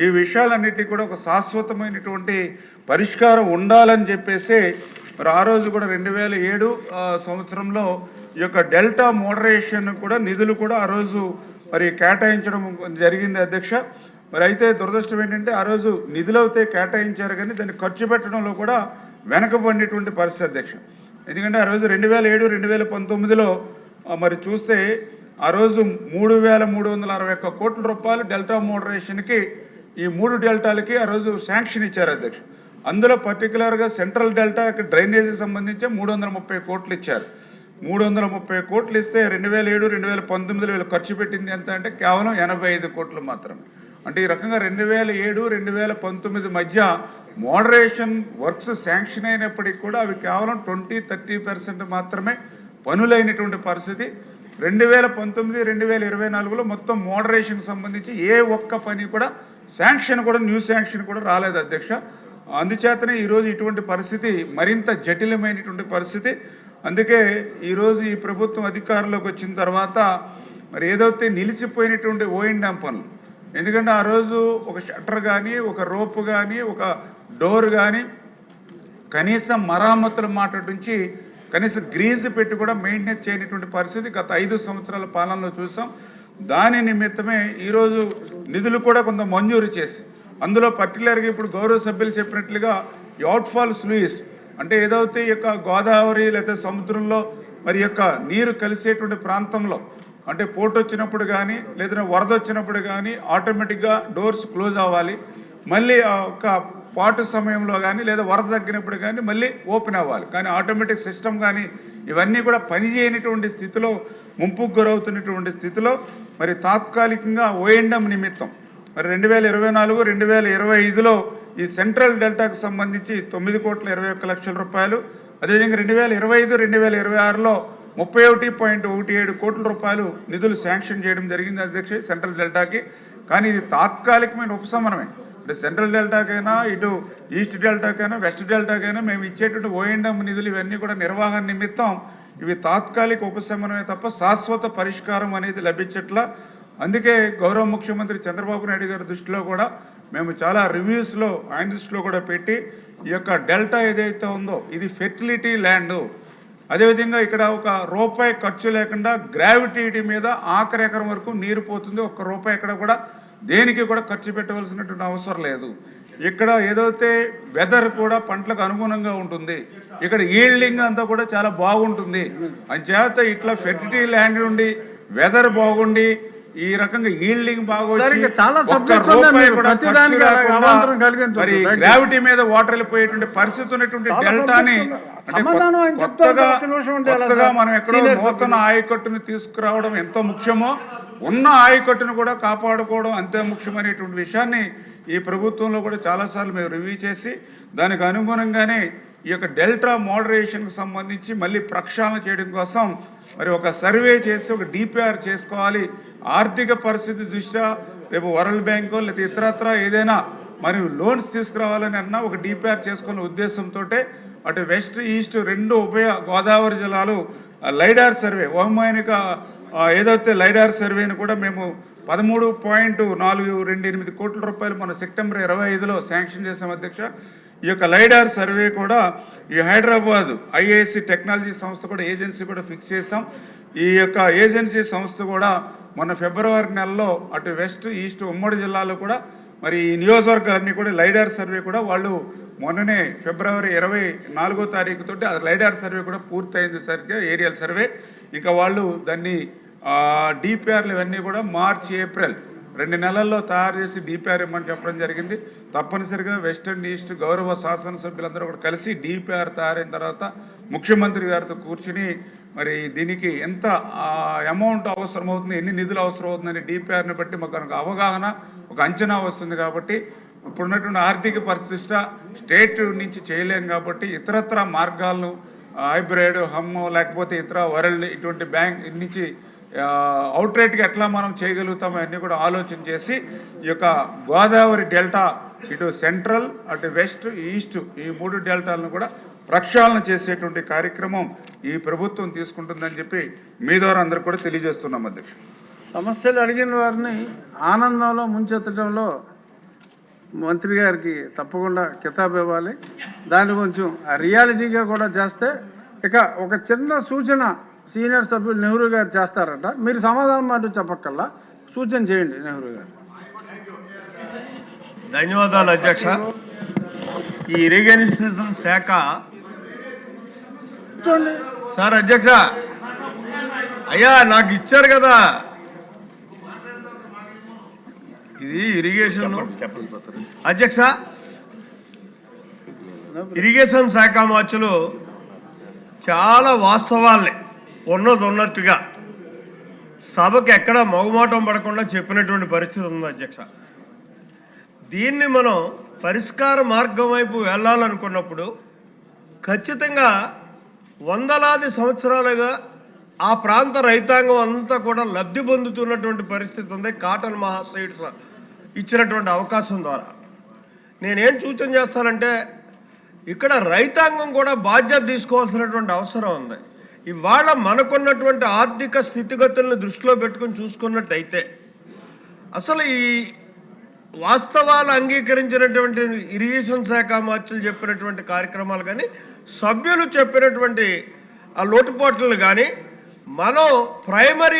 ఈ విషయాలన్నిటికీ కూడా ఒక శాశ్వతమైనటువంటి పరిష్కారం ఉండాలని చెప్పేసి మరి ఆ రోజు కూడా 2007 సంవత్సరంలో ఈ యొక్క డెల్టా మోడరేషన్ కూడా నిధులు కూడా ఆ రోజు మరి కేటాయించడం జరిగింది అధ్యక్ష. మరి అయితే దురదృష్టం ఏంటంటే ఆ రోజు నిధులు అయితే కేటాయించారు కానీ దాన్ని ఖర్చు పెట్టడంలో కూడా వెనకబడినటువంటి పరిస్థితి అధ్యక్ష. ఎందుకంటే ఆ రోజు 2007, 2019లో మరి చూస్తే ఆ రోజు 3,361 కోట్ల రూపాయలు డెల్టా మోడరేషన్కి ఈ 3 డెల్టాలకి ఆ రోజు శాంక్షన్ ఇచ్చారు అధ్యక్ష. అందులో పర్టికులర్గా సెంట్రల్ డెల్టా డ్రైనేజీ సంబంధించి 330 కోట్లు ఇచ్చారు. 330 కోట్లు ఇస్తే 2007, 2019లో వీళ్ళు ఖర్చు పెట్టింది ఎంత అంటే కేవలం 85 కోట్లు మాత్రమే. అంటే ఈ రకంగా 2007, 2019 మధ్య మోడరేషన్ వర్క్స్ శాంక్షన్ అయినప్పటికీ కూడా అవి కేవలం 20-30% మాత్రమే పనులైనటువంటి పరిస్థితి. 2019, 2024లో మొత్తం మోడరేషన్ సంబంధించి ఏ ఒక్క పని కూడా శాంక్షన్ కూడా న్యూ శాంక్షన్ కూడా రాలేదు అధ్యక్ష. అందుచేతనే ఈరోజు ఇటువంటి పరిస్థితి మరింత జటిలమైనటువంటి పరిస్థితి. అందుకే ఈరోజు ఈ ప్రభుత్వం అధికారంలోకి వచ్చిన తర్వాత మరి ఏదైతే నిలిచిపోయినటువంటి O&M పనులు, ఎందుకంటే ఆ రోజు ఒక షట్టర్ కానీ, ఒక రోప్ కానీ, ఒక డోర్ కానీ కనీసం మరామతుల మాట నుంచి కనీసం గ్రీజ్ పెట్టి కూడా మెయింటెనెన్స్ చేయనటువంటి పరిస్థితి గత 5 సంవత్సరాల పాలనలో చూసాం. దాని నిమిత్తమే ఈరోజు నిధులు కూడా కొంత మంజూరు చేసి అందులో పర్టికులర్గా ఇప్పుడు గౌరవ సభ్యులు చెప్పినట్లుగా ఈ అవుట్ఫాల్ స్లూయిస్ అంటే ఏదైతే ఈ యొక్క గోదావరి లేదా సముద్రంలో మరి యొక్క నీరు కలిసేటువంటి ప్రాంతంలో అంటే పోటు వచ్చినప్పుడు కానీ లేదా వరద వచ్చినప్పుడు కానీ ఆటోమేటిక్గా డోర్స్ క్లోజ్ అవ్వాలి, మళ్ళీ ఒక పాటు సమయంలో కానీ లేదా వరద తగ్గినప్పుడు కానీ మళ్ళీ ఓపెన్ అవ్వాలి. కానీ ఆటోమేటిక్ సిస్టమ్ కానీ ఇవన్నీ కూడా పనిచేయనటువంటి స్థితిలో, ముంపుకు గురవుతున్నటువంటి స్థితిలో మరి తాత్కాలికంగా O&M నిమిత్తం మరి 2024, 2025లో ఈ సెంట్రల్ డెల్టాకు సంబంధించి 9,21,00,000 రూపాయలు, అదేవిధంగా 2025, 2026లో 31.17 కోట్ల రూపాయలు నిధులు శాంక్షన్ చేయడం జరిగింది అధ్యక్ష సెంట్రల్ డెల్టాకి. కానీ ఇది తాత్కాలికమైన ఉపశమనమే. అంటే సెంట్రల్ డెల్టాకైనా, ఇటు ఈస్ట్ డెల్టాకైనా, వెస్ట్ డెల్టాకైనా మేము ఇచ్చేటువంటి O&M నిధులు ఇవన్నీ కూడా నిర్వహణ నిమిత్తం ఇవి తాత్కాలిక ఉపశమనమే తప్ప శాశ్వత పరిష్కారం అనేది లభించట్లా. అందుకే గౌరవ ముఖ్యమంత్రి చంద్రబాబు నాయుడు గారి దృష్టిలో కూడా మేము చాలా రివ్యూస్లో ఆయన దృష్టిలో కూడా పెట్టి ఈ యొక్క డెల్టా ఏదైతే ఉందో ఇది ఫెర్టిలిటీ ల్యాండ్, అదేవిధంగా ఇక్కడ ఒక రూపాయి ఖర్చు లేకుండా గ్రావిటీ మీద ఆఖరి ఎకరం వరకు నీరు పోతుంది. ఒక్క రూపాయి ఇక్కడ కూడా దేనికి కూడా ఖర్చు పెట్టవలసినటువంటి అవసరం లేదు. ఇక్కడ ఏదైతే వెదర్ కూడా పంటలకు అనుగుణంగా ఉంటుంది, ఇక్కడ ఈల్డింగ్ అంతా కూడా చాలా బాగుంటుంది. అంచేత ఇట్లా ఫెర్టిలిటీ ల్యాండ్ ఉండి వెదర్ బాగుండి ఈ రకంగా ఈల్డింగ్ బాగొచ్చి మరి గ్రావిటీ మీద వాటర్ వెళ్ళిపోయేటువంటి పరిస్థితి ఉన్నటువంటి డెల్టాని అంటే కొత్తగా మనం ఎక్కడో నూతన ఆయకట్టును తీసుకురావడం ఎంతో ముఖ్యమో ఉన్న ఆయకట్టును కూడా కాపాడుకోవడం అంతే ముఖ్యమైనటువంటి విషయాన్ని ఈ ప్రభుత్వంలో కూడా చాలాసార్లు మేము రివ్యూ చేసి దానికి అనుగుణంగానే ఈ యొక్క డెల్టా మోడరేషన్కి సంబంధించి మళ్ళీ ప్రక్షాళన చేయడం కోసం మరి ఒక సర్వే చేసి ఒక DPR చేసుకోవాలి. ఆర్థిక పరిస్థితి దృష్ట్యా రేపు వరల్డ్ బ్యాంకు లేదా ఇతరత్ర ఏదైనా మరి లోన్స్ తీసుకురావాలని అన్నా ఒక DPR చేసుకునే ఉద్దేశంతో అటు వెస్ట్ ఈస్ట్ 2 ఉభయ గోదావరి జిల్లాలు లైడార్ సర్వే వైమానిక ఏదైతే లైడార్ సర్వేని కూడా మేము 13.428 కోట్ల రూపాయలు మన సెప్టెంబర్ 25లో శాంక్షన్ చేసాం అధ్యక్ష. ఈ యొక్క లైడార్ సర్వే కూడా ఈ హైదరాబాద్ IISc టెక్నాలజీ సంస్థ కూడా ఏజెన్సీ కూడా ఫిక్స్ చేసాం. ఈ యొక్క ఏజెన్సీ సంస్థ కూడా మొన్న ఫిబ్రవరి నెలలో అటు వెస్ట్ ఈస్ట్ ఉమ్మడి జిల్లాలో కూడా మరి ఈ నియోజకవర్గాన్ని కూడా లైడార్ సర్వే కూడా వాళ్ళు మొన్ననే ఫిబ్రవరి 24వ తారీఖుతో అది లైడార్ సర్వే కూడా పూర్తయింది సరిగ్గా ఏరియల్ సర్వే. ఇంకా వాళ్ళు దాన్ని DPRలు ఇవన్నీ కూడా మార్చ్, ఏప్రిల్ 2 నెలల్లో తయారు చేసి DPR ఇవ్వమని చెప్పడం జరిగింది. తప్పనిసరిగా వెస్ట్ అండ్ ఈస్ట్ గౌరవ శాసనసభ్యులందరూ కూడా కలిసి DPR తయారైన తర్వాత ముఖ్యమంత్రి గారితో కూర్చుని మరి దీనికి ఎంత అమౌంట్ అవసరమవుతుంది, ఎన్ని నిధులు అవసరం అవుతుందని DPRని బట్టి మాకు అవగాహన, ఒక అంచనా వస్తుంది. కాబట్టి ఇప్పుడున్నటువంటి ఆర్థిక పరిస్థితి స్టేట్ నుంచి చేయలేం కాబట్టి ఇతరత్ర మార్గాలను హైబ్రిడ్, హమ్ లేకపోతే ఇతర వరల్డ్ ఇటువంటి బ్యాంక్ నుంచి అవుట్రేట్గా ఎట్లా మనం చేయగలుగుతామో అన్నీ కూడా ఆలోచన చేసి ఈ యొక్క గోదావరి డెల్టా ఇటు సెంట్రల్ అటు వెస్ట్ ఈస్ట్ ఈ 3 డెల్టాలను కూడా ప్రక్షాళన చేసేటువంటి కార్యక్రమం ఈ ప్రభుత్వం తీసుకుంటుందని చెప్పి మీ ద్వారా అందరూ కూడా తెలియజేస్తున్నాం అధ్యక్ష. సమస్యలు అడిగిన వారిని ఆనందంలో ముంచెత్తడంలో మంత్రి గారికి తప్పకుండా కితాబ్ ఇవ్వాలి. దాన్ని కొంచెం రియాలిటీగా కూడా చేస్తే, ఇక ఒక చిన్న సూచన సీనియర్ సభ్యులు నెహ్రూ గారు చేస్తారట, మీరు సమాధానం మాట చెప్పక్కల్లా సూచన చేయండి నెహ్రూ గారు. ధన్యవాదాలు అధ్యక్ష. ఈ ఇరిగేషన్ శాఖ చూడండి సార్ అధ్యక్ష, అయ్యా నాకు ఇచ్చారు కదా, ఇది ఇరిగేషన్ అధ్యక్ష. ఇరిగేషన్ శాఖ మార్చులు చాలా వాస్తవాల్ని ఉన్నట్టుగా సభకు ఎక్కడ మొగమాటం పడకుండా చెప్పినటువంటి పరిస్థితి ఉంది అధ్యక్ష. దీన్ని మనం పరిష్కార మార్గం వైపు వెళ్ళాలనుకున్నప్పుడు ఖచ్చితంగా వందలాది సంవత్సరాలుగా ఆ ప్రాంత రైతాంగం అంతా కూడా లబ్ధి పొందుతున్నటువంటి పరిస్థితి ఉంది కాటన్ మహాసీడ్స్ ఇచ్చినటువంటి అవకాశం ద్వారా. నేనేం సూచన చేస్తానంటే, ఇక్కడ రైతాంగం కూడా బాధ్యత తీసుకోవాల్సినటువంటి అవసరం ఉంది. ఇవాళ మనకున్నటువంటి ఆర్థిక స్థితిగతులను దృష్టిలో పెట్టుకుని చూసుకున్నట్టయితే అసలు ఈ వాస్తవాలు అంగీకరించినటువంటి ఇరిగేషన్ శాఖ మార్చులు చెప్పినటువంటి కార్యక్రమాలు కానీ, సభ్యులు చెప్పినటువంటి ఆ లోటుపాట్లు కానీ, మనం ప్రైమరీ